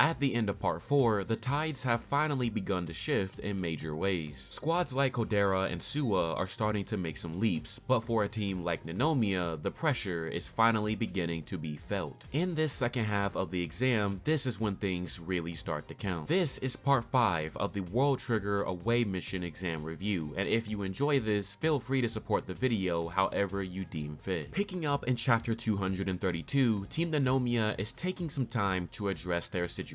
At the end of part 4, the tides have finally begun to shift in major ways. Squads like Kodera and Suwa are starting to make some leaps, but for a team like Nenomia, the pressure is finally beginning to be felt. In this second half of the exam, this is when things really start to count. This is part 5 of the World Trigger Away Mission Exam Review, and if you enjoy this, feel free to support the video however you deem fit. Picking up in chapter 232, Team Nenomia is taking some time to address their situation.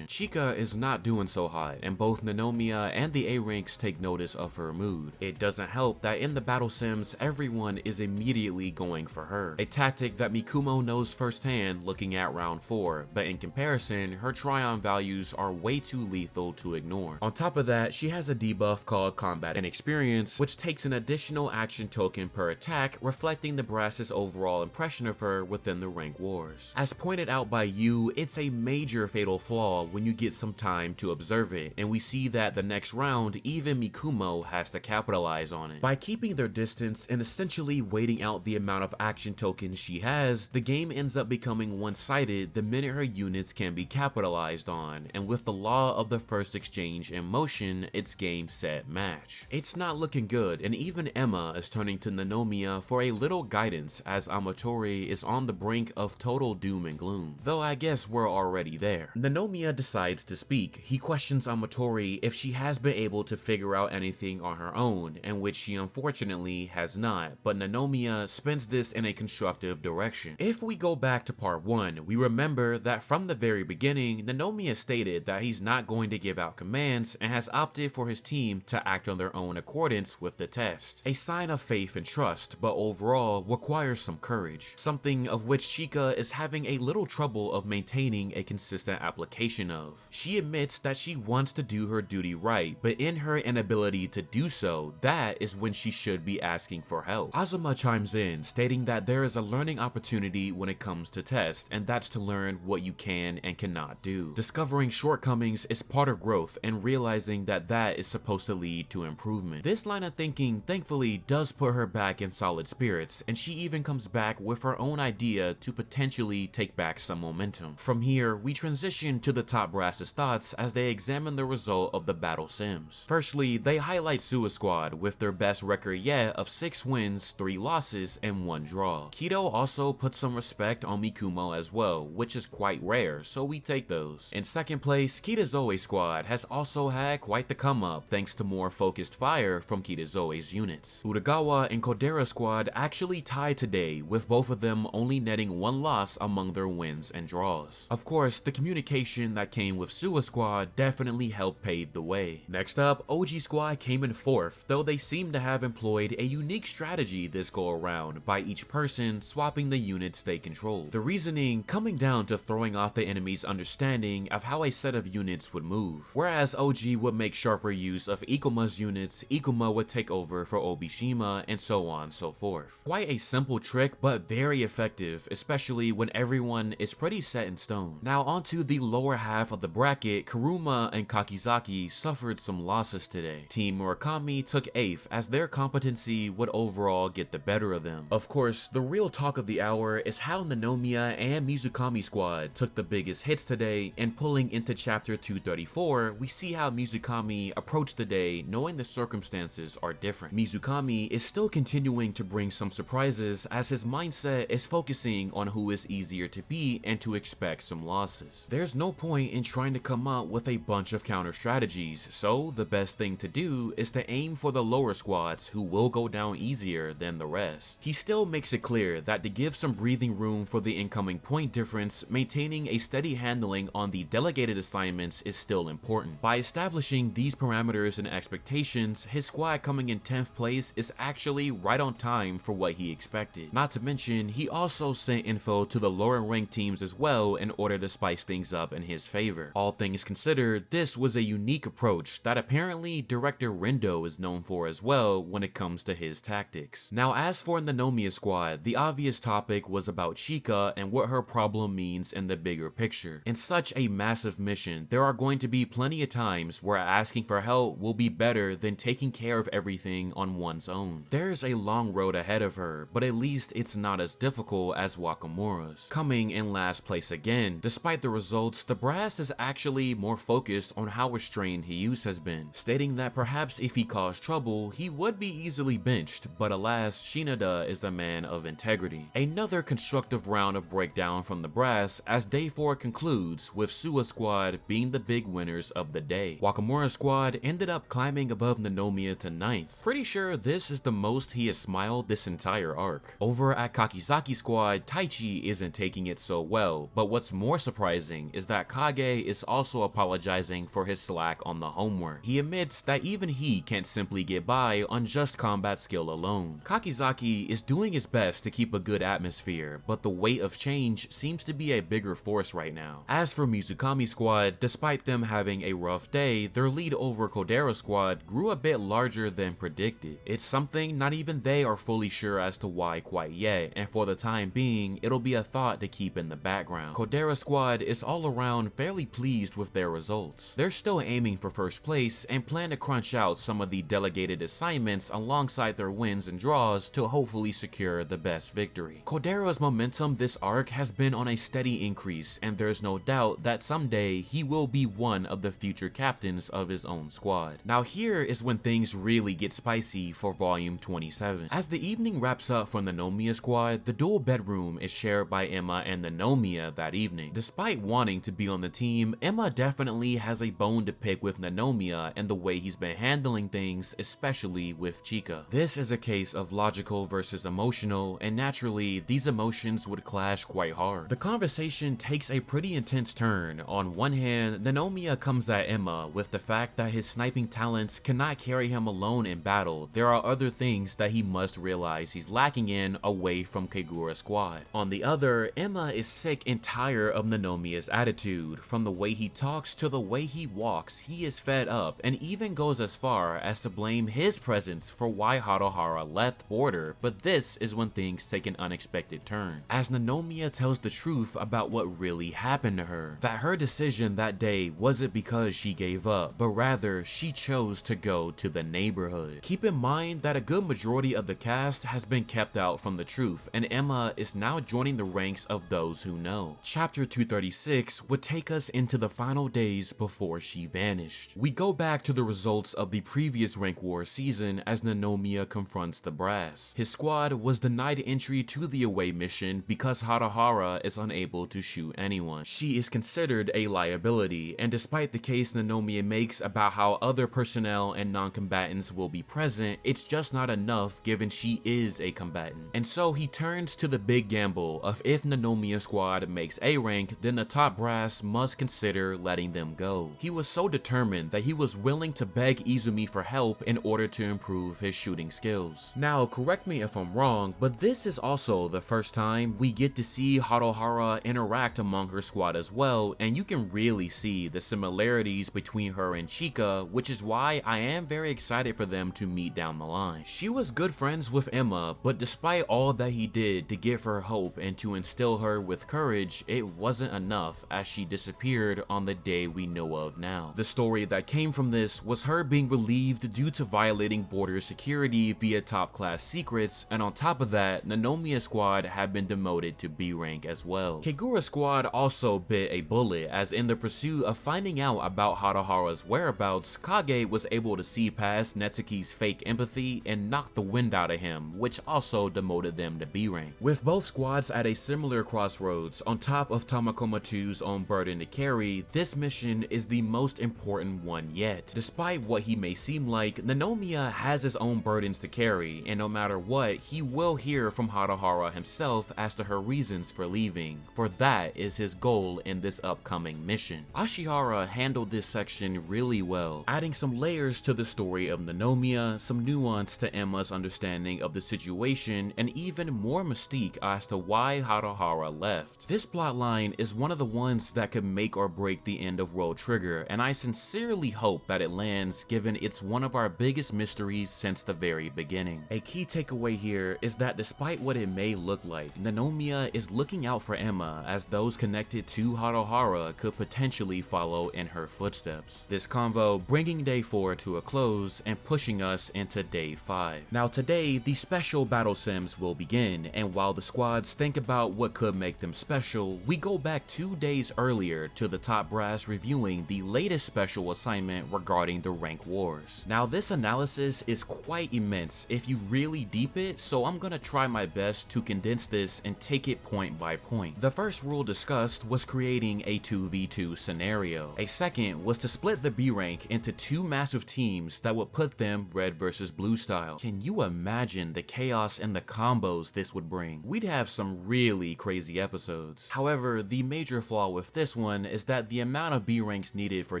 Chika is not doing so hot, and both Nenomia and the A-ranks take notice of her mood. It doesn't help that in the battle sims, everyone is immediately going for her, a tactic that Mikumo knows firsthand looking at round 4, but in comparison, her Tryon values are way too lethal to ignore. On top of that, she has a debuff called Combat and Experience, which takes an additional action token per attack, reflecting the brass's overall impression of her within the rank wars. As pointed out by you, it's a major fatal flaw when you get some time to observe it, and we see that the next round, even Mikumo has to capitalize on it. By keeping their distance and essentially waiting out the amount of action tokens she has, the game ends up becoming one-sided the minute her units can be capitalized on, and with the law of the first exchange in motion, it's game, set, match. It's not looking good, and even Emma is turning to Nenomia for a little guidance as Amatori is on the brink of total doom and gloom, though I guess we're already there. Nenomia decides to speak. He questions Amatori if she has been able to figure out anything on her own, and which she unfortunately has not, but Nenomia spins this in a constructive direction. If we go back to part 1, we remember that from the very beginning, Nenomia stated that he's not going to give out commands and has opted for his team to act on their own accordance with the test. A sign of faith and trust, but overall requires some courage, something of which Chika is having a little trouble of maintaining a consistent application of. She admits that she wants to do her duty right, but in her inability to do so, that is when she should be asking for help. Azuma chimes in, stating that there is a learning opportunity when it comes to tests, and that's to learn what you can and cannot do. Discovering shortcomings is part of growth, and realizing that that is supposed to lead to improvement. This line of thinking thankfully does put her back in solid spirits, and she even comes back with her own idea to potentially take back some momentum. From here, we transition to the top brass's thoughts as they examine the result of the battle sims. Firstly, they highlight Suwa Squad with their best record yet of 6 wins, 3 losses, and 1 draw. Kido also puts some respect on Mikumo as well, which is quite rare, so we take those. In second place, Kitazoe Squad has also had quite the come up thanks to more focused fire from Kitazoe's units. Utagawa and Kodera Squad actually tied today, with both of them only netting 1 loss among their wins and draws. Of course, the communication that came with Suwa Squad definitely helped pave the way. Next up, OG Squad came in 4th, though they seem to have employed a unique strategy this go around by each person swapping the units they control. The reasoning coming down to throwing off the enemy's understanding of how a set of units would move. Whereas OG would make sharper use of Ikuma's units, Ikuma would take over for Obishima, and so on and so forth. Quite a simple trick, but very effective, especially when everyone is pretty set in stone. Now onto the lower half of the bracket, Kuruma and Kakizaki suffered some losses today. Team Murakami took 8th as their competency would overall get the better of them. Of course, the real talk of the hour is how Nenomia and Mizukami Squad took the biggest hits today, and pulling into chapter 234, we see how Mizukami approached the day knowing the circumstances are different. Mizukami is still continuing to bring some surprises as his mindset is focusing on who is easier to beat and to expect some losses. There's no point in trying to come up with a bunch of counter strategies, so the best thing to do is to aim for the lower squads who will go down easier than the rest. He still makes it clear that to give some breathing room for the incoming point difference, maintaining a steady handling on the delegated assignments is still important. By establishing these parameters and expectations, his squad coming in 10th place is actually right on time for what he expected. Not to mention, he also sent info to the lower ranked teams as well in order to spice things up in his favor. All things considered, this was a unique approach that apparently director Rendo is known for as well when it comes to his tactics. Now as for Nenomia Squad, the obvious topic was about Chika and what her problem means in the bigger picture. In such a massive mission, there are going to be plenty of times where asking for help will be better than taking care of everything on one's own. There's a long road ahead of her, but at least it's not as difficult as Wakamura's. Coming in last place again, despite the results notes, the brass is actually more focused on how restrained Hiyuse has been, stating that perhaps if he caused trouble, he would be easily benched, but alas, Shinada is a man of integrity. Another constructive round of breakdown from the brass as day 4 concludes, with Suwa squad being the big winners of the day. Wakamura squad ended up climbing above Nenomia to 9th. Pretty sure this is the most he has smiled this entire arc. Over at Kakizaki squad, Taichi isn't taking it so well, but what's more surprising is that Kage is also apologizing for his slack on the homework. He admits that even he can't simply get by on just combat skill alone. Kakizaki is doing his best to keep a good atmosphere, but the weight of change seems to be a bigger force right now. As for Mizukami squad, despite them having a rough day, their lead over Kodera squad grew a bit larger than predicted. It's something not even they are fully sure as to why quite yet, and for the time being, it'll be a thought to keep in the background. Kodera squad is all around fairly pleased with their results. They're still aiming for first place and plan to crunch out some of the delegated assignments alongside their wins and draws to hopefully secure the best victory. Kodera's momentum this arc has been on a steady increase, and there's no doubt that someday he will be one of the future captains of his own squad. Now here is when things really get spicy for volume 27. As the evening wraps up for the Nenomia squad, the dual bedroom is shared by Emma and Nenomia that evening. Despite wanting to be on the team, Emma definitely has a bone to pick with Nenomia and the way he's been handling things, especially with Chika. This is a case of logical versus emotional, and naturally, these emotions would clash quite hard. The conversation takes a pretty intense turn. On one hand, Nenomia comes at Emma with the fact that his sniping talents cannot carry him alone in battle. There are other things that he must realize he's lacking in away from Kagura squad. On the other, Emma is sick and tired of Nenomia's attitude. From the way he talks to the way he walks, he is fed up and even goes as far as to blame his presence for why Hatohara left Border, but this is when things take an unexpected turn. As Nenomia tells the truth about what really happened to her, that her decision that day wasn't because she gave up, but rather she chose to go to the neighborhood. Keep in mind that a good majority of the cast has been kept out from the truth, and Emma is now joining the ranks of those who know. Chapter 236 would take us into the final days before she vanished. We go back to the results of the previous Rank War season as Nenomia confronts the brass. His squad was denied entry to the away mission because Hatohara is unable to shoot anyone. She is considered a liability, and despite the case Nenomia makes about how other personnel and non-combatants will be present, it's just not enough given she is a combatant. And so he turns to the big gamble of if Nenomia squad makes A rank, then the top brass must consider letting them go. He was so determined that he was willing to beg Izumi for help in order to improve his shooting skills. Now, correct me if I'm wrong, but this is also the first time we get to see Hatohara interact among her squad as well, and you can really see the similarities between her and Chika, which is why I am very excited for them to meet down the line. She was good friends with Emma, but despite all that he did to give her hope and to instill her with courage, it wasn't enough as she disappeared on the day we know of now. The story that came from this was her being relieved due to violating border security via top class secrets, and on top of that, Nenomia squad had been demoted to B rank as well. Kagura squad also bit a bullet, as in the pursuit of finding out about Hatohara's whereabouts, Kage was able to see past Netsuki's fake empathy and knock the wind out of him, which also demoted them to B rank. With both squads at a similar crossroads, on top of Tamakoma 2's own burden to carry, this mission is the most important one yet. Despite what he may seem like, Nenomia has his own burdens to carry, and no matter what, he will hear from Hatohara himself as to her reasons for leaving, for that is his goal in this upcoming mission. Ashihara handled this section really well, adding some layers to the story of Nenomia, some nuance to Emma's understanding of the situation, and even more mystique as to why Hatohara left. This plotline is one of the ones that could make or break the end of World Trigger, and I sincerely hope that it lands given it's one of our biggest mysteries since the very beginning. A key takeaway here is that despite what it may look like, Nenomia is looking out for Emma as those connected to Hatohara could potentially follow in her footsteps. This convo bringing day 4 to a close and pushing us into day 5. Now today, the special battle sims will begin, and while the squads think about what could make them special, we go back 2 days days earlier to the top brass reviewing the latest special assignment regarding the rank wars. Now this analysis is quite immense if you really deep it, so I'm gonna try my best to condense this and take it point by point. The first rule discussed was creating a 2v2 scenario. A second was to split the B rank into two massive teams that would put them red versus blue style. Can you imagine the chaos and the combos this would bring? We'd have some really crazy episodes. However, the major flaw with this one is that the amount of B ranks needed for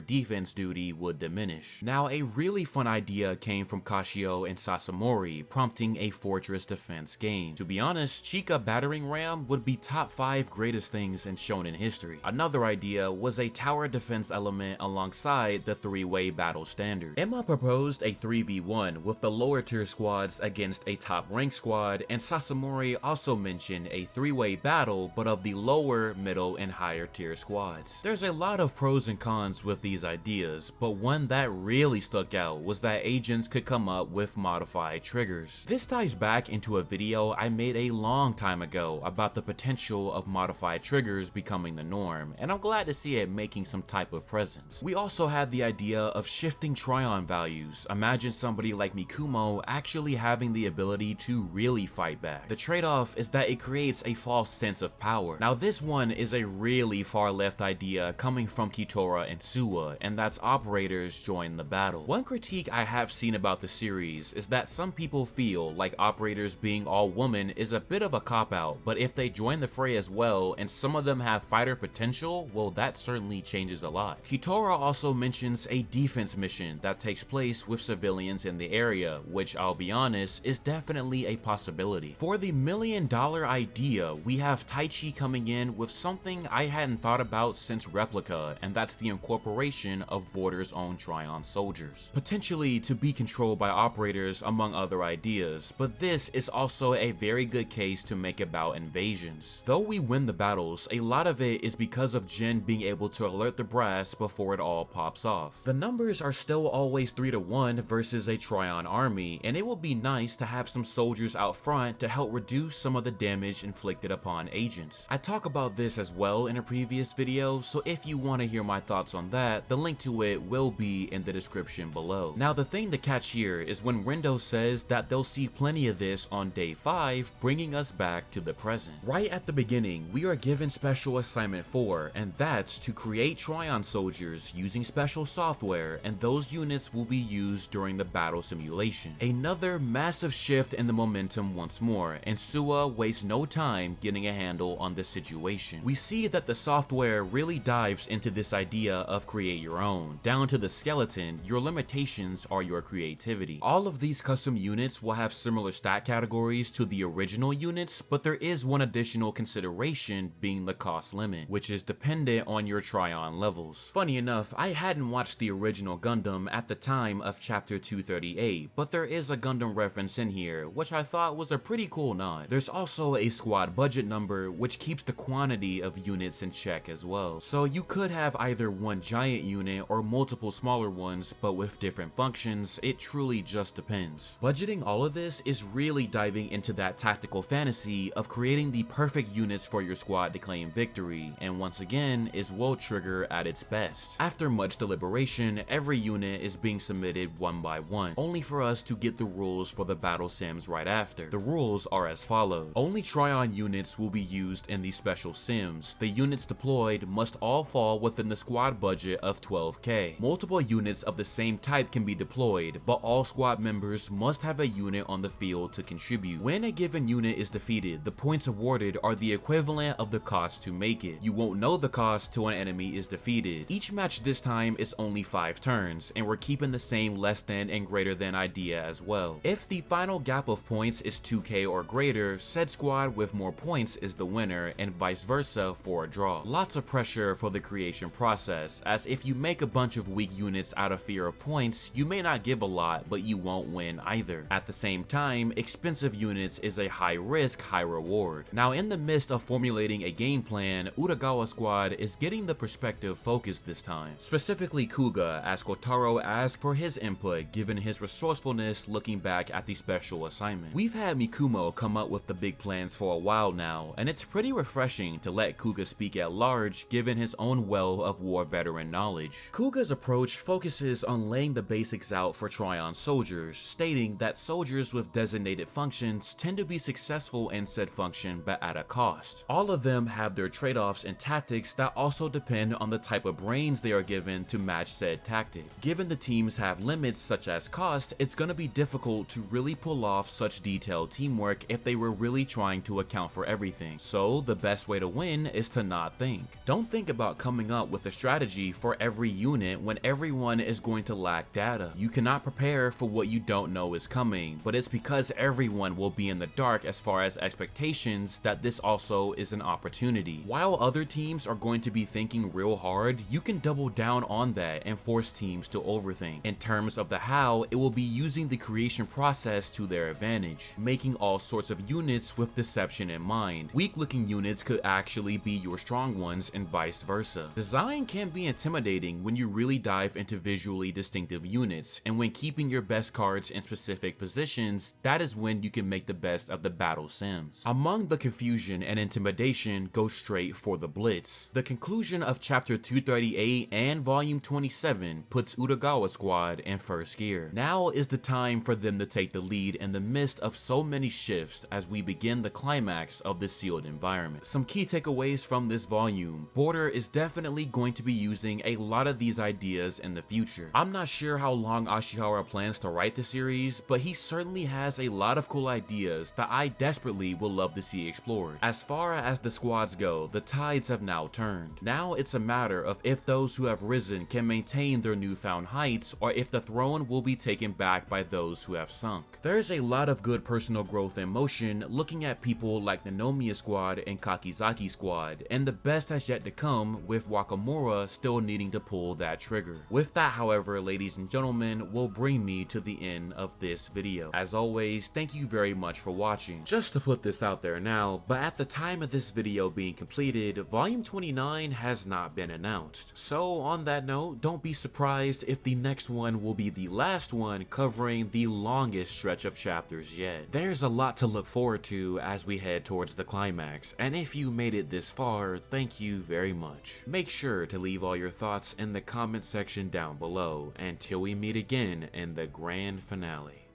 defense duty would diminish. Now, a really fun idea came from Kashio and Sasamori, prompting a fortress defense game. To be honest, Chica battering ram would be top 5 greatest things in shonen history. Another idea was a tower defense element alongside the 3-way battle standard. Emma proposed a 3v1 with the lower tier squads against a top rank squad, and Sasamori also mentioned a 3-way battle but of the lower, middle, and higher tier squads. There's a lot of pros and cons with these ideas, but one that really stuck out was that agents could come up with modified triggers. This ties back into a video I made a long time ago about the potential of modified triggers becoming the norm, and I'm glad to see it making some type of presence. We also had the idea of shifting Tryon values. Imagine somebody like Mikumo actually having the ability to really fight back. The trade-off is that it creates a false sense of power. Now this one is a really far left idea coming from Kitora and Suwa, and that's operators join the battle. One critique I have seen about the series is that some people feel like operators being all woman is a bit of a cop-out, but if they join the fray as well and some of them have fighter potential, well, that certainly changes a lot. Kitora also mentions a defense mission that takes place with civilians in the area, which I'll be honest is definitely a possibility. For the $1 million idea, we have Taichi coming in with something I hadn't thought about since Replica, and that's the incorporation of Border's own Tryon soldiers, potentially to be controlled by operators among other ideas, but this is also a very good case to make about invasions. Though we win the battles, a lot of it is because of Jin being able to alert the brass before it all pops off. The numbers are still always 3-1 versus a Tryon army, and it will be nice to have some soldiers out front to help reduce some of the damage inflicted upon agents. I talk about this as well in a previous video, so if you want to hear my thoughts on that, the link to it will be in the description below. Now the thing to catch here is when Rendo says that they'll see plenty of this on day 5, bringing us back to the present. Right at the beginning, we are given special assignment 4, and that's to create Tryon soldiers using special software, and those units will be used during the battle simulation. Another massive shift in the momentum once more, and Suwa wastes no time getting a handle on the situation. We see that the software really dives into this idea of create your own. Down to the skeleton, your limitations are your creativity. All of these custom units will have similar stat categories to the original units, but there is one additional consideration being the cost limit, which is dependent on your Tryon levels. Funny enough, I hadn't watched the original Gundam at the time of chapter 238, but there is a Gundam reference in here, which I thought was a pretty cool nod. There's also a squad budget number, which keeps the quantity of units in check as well. So you could have either one giant unit or multiple smaller ones, but with different functions. It truly just depends. Budgeting all of this is really diving into that tactical fantasy of creating the perfect units for your squad to claim victory, and once again is World Trigger at its best. After much deliberation, every unit is being submitted one by one, only for us to get the rules for the battle sims right after. The rules are as follows. Only Tryon units will be used in these special sims. The units deployed must all fall within the squad budget of 12k. Multiple units of the same type can be deployed, but all squad members must have a unit on the field to contribute. When a given unit is defeated, the points awarded are the equivalent of the cost to make it. You won't know the cost till an enemy is defeated. Each match this time is only 5 turns, and we're keeping the same less than and greater than idea as well. If the final gap of points is 2k or greater, said squad with more points is the winner, and vice versa for a draw. Lots of pressure for the creation process, as if you make a bunch of weak units out of fear of points, you may not give a lot, but you won't win either. At the same time, expensive units is a high risk, high reward. Now in the midst of formulating a game plan, Utagawa squad is getting the perspective focused this time. Specifically Kuga, as Kotaro asked for his input given his resourcefulness looking back at the special assignment. We've had Mikumo come up with the big plans for a while now, and it's pretty refreshing to let Kuga speak at large given his own well of war veteran knowledge. Kuga's approach focuses on laying the basics out for Trion's soldiers, stating that soldiers with designated functions tend to be successful in said function but at a cost. All of them have their trade-offs and tactics that also depend on the type of brains they are given to match said tactic. Given the teams have limits such as cost, it's gonna be difficult to really pull off such detailed teamwork if they were really trying to account for everything. So the best way to win is to not think. Don't think about coming up with a strategy for every unit when everyone is going to lack data. You cannot prepare for what you don't know is coming, but it's because everyone will be in the dark as far as expectations that this also is an opportunity. While other teams are going to be thinking real hard, you can double down on that and force teams to overthink. In terms of the how, it will be using the creation process to their advantage, making all sorts of units with deception in mind. Weak looking units could actually be your strong ones and vice versa. Design can be intimidating when you really dive into visually distinctive units, and when keeping your best cards in specific positions, that is when you can make the best of the battle sims. Among the confusion and intimidation, go straight for the blitz. The conclusion of chapter 238 and volume 27 puts Utagawa squad in first gear. Now is the time for them to take the lead in the midst of so many shifts as we begin the climax of the sealed environment. Some key takeaways from this volume: Border is definitely going to be using a lot of these ideas in the future. I'm not sure how long Ashihara plans to write the series, but he certainly has a lot of cool ideas that I desperately would love to see explored. As far as the squads go, the tides have now turned. Now it's a matter of if those who have risen can maintain their newfound heights, or if the throne will be taken back by those who have sunk. There's a lot of good personal growth in motion looking at people like the Nenomia squad and Kakizaki squad, and the best has yet to come with Wakamura still needing to pull that trigger. With that, however, ladies and gentlemen, will bring me to the end of this video. As always, thank you very much for watching. Just to put this out there now, but at the time of this video being completed, volume 29 has not been announced. So on that note, don't be surprised if the next one will be the last one covering the longest stretch of chapters yet. There's a lot to look forward to as we head towards the climax, and if you made it this far, thank you very much. Make sure to leave all your thoughts in the comment section down below until we meet again in the grand finale.